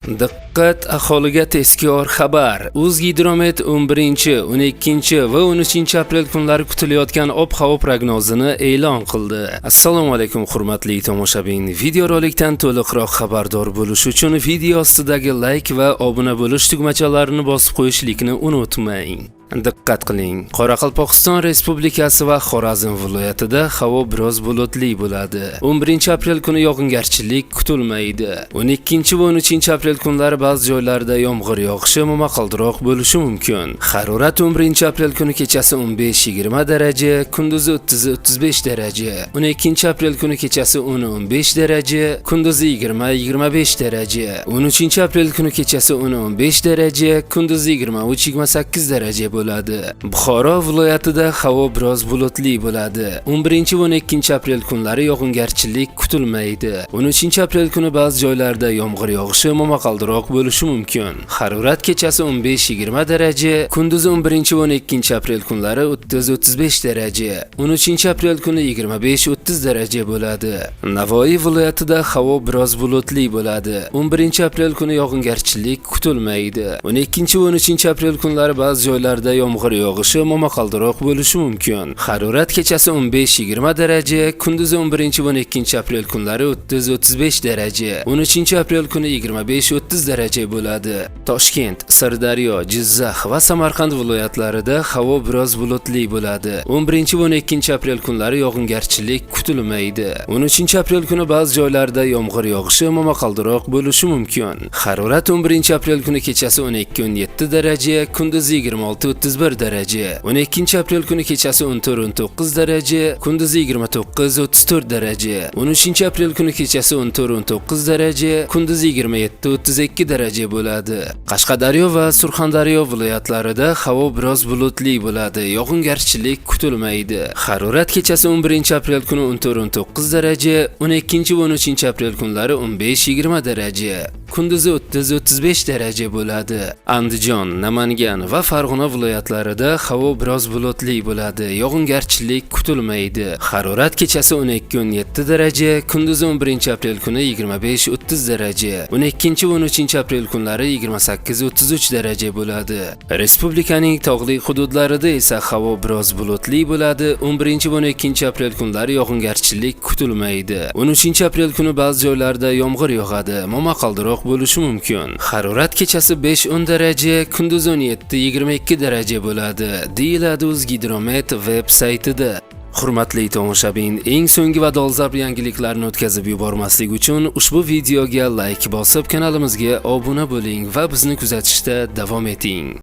Diqqat, aholiga tezkor xabar. O'zgidromet 11, 12 va 13 aprel kunlari kutilayotgan ob-havo prognozini e'lon qildi. Assalomu alaykum hurmatli tomoshabin. Videorolikdan to'liqroq xabardor bo'lish uchun video ostidagi like va obuna bo'lish tugmachalarini bosib qo'yishlikni unutmang. Diqqat qiling. Qoraqalpog'iston Respublikasi va Xorazm viloyatida havo biroz bulutli bo'ladi. 11 aprel kuni yog'ingarchilik kutilmaydi. 12 va 13 aprel kunlari ba'zi joylarda yomg'ir yog'ishi momaqaldiroq bo'lishi mumkin. Harorat 11 aprel kuni kechasi 15-20 daraja, kunduzi 30-35 daraja. 12 aprel kuni kechasi 10-15 daraja, kunduzi 20-25 daraja. 13 aprel kuni kechasi 10-15 daraja, kunduzi 23-28 daraja bo'ladi. Buxoro viloyatida havo biroz bulutli bo'ladi. 11 va 12 aprel kunlari yog'ingarchilik kutilmaydi. 13 aprel kuni ba'zi joylarda yomg'ir yog'ishi momaqaldiroq bo'lishi mumkin. Harorat kechasi 15-20 daraja, kunduzi 11 va 12 aprel kunlari 30-35 daraja. 13 aprel kuni 25-30 daraja bo'ladi. Navoiy viloyatida havo biroz bulutli bo'ladi. 11 aprel kuni yog'ingarchilik kutilmaydi. 12 va 13 aprel kunlari ba'zi joylarda yomg'ir yog'ishi momaqaldiroq bo'lishi mumkin. Harorat kechasi 15-20 daraja, kunduzi 11 va 12 aprel kunlari 30-35 daraja. 13 aprel kuni 25-30 daraja bo'ladi. Toshkent, Sirdaryo, Jizzax va Samarqand viloyatlarida havo biroz bulutli bo'ladi. 11 va 12 aprel kunlari yog'ingarchilik kutilmaydi. 13 aprel kuni ba'zi joylarda yomg'ir yog'ishi momaqaldiroq bo'lishi mumkin. Harorat 11 aprel kuni kechasi 12-17 daraja, kunduzi 26-31 daraja. 12 aprel kuni kechasi 14-19 daraja, kunduzi 29-34 daraja. 13 aprel kuni kechasi 14-19 daraja, kunduzi 27-32 daraja bo'ladi. Qashqadaryo va Surxondaryo viloyatlarida havo biroz bulutli bo'ladi. Yog'ingarchilik kutilmaydi. Harorat kechasi 11 aprel kuni 14-19 daraja, 12 va 13 aprel kunlari 15-20 daraja. Kunduzi 30-35 daraja bo'ladi. Andijon, Namangan va Farg'ona viloyatlarida havo biroz bulutli bo'ladi. Yog'ingarchilik kutilmaydi. Harorat kechasi 12-17 daraja, kunduzi 11 aprel kuni 25-30 daraja. 12 va 13 aprel kunlari 28-33 daraja bo'ladi. Respublikaning tog'li hududlarida esa havo biroz bulutli bo'ladi. 11 va 12 aprel kunlari yog'ingarchilik kutilmaydi. 13 aprel kuni ba'zi joylarda yomg'ir yog'adi. Momaqaldiroq bo'lishi mumkin. Harorat kechasi 5-10 daraja, kunduzi 17-22 daraja bo'ladi, deyiladi O'zgidromet veb saytida. Hurmatli tomoshabin, eng so'nggi va dolzarb yangiliklarni o'tkazib yubormaslik uchun ushbu videoga like bosib, kanalimizga obuna bo'ling va bizni kuzatishda davom eting.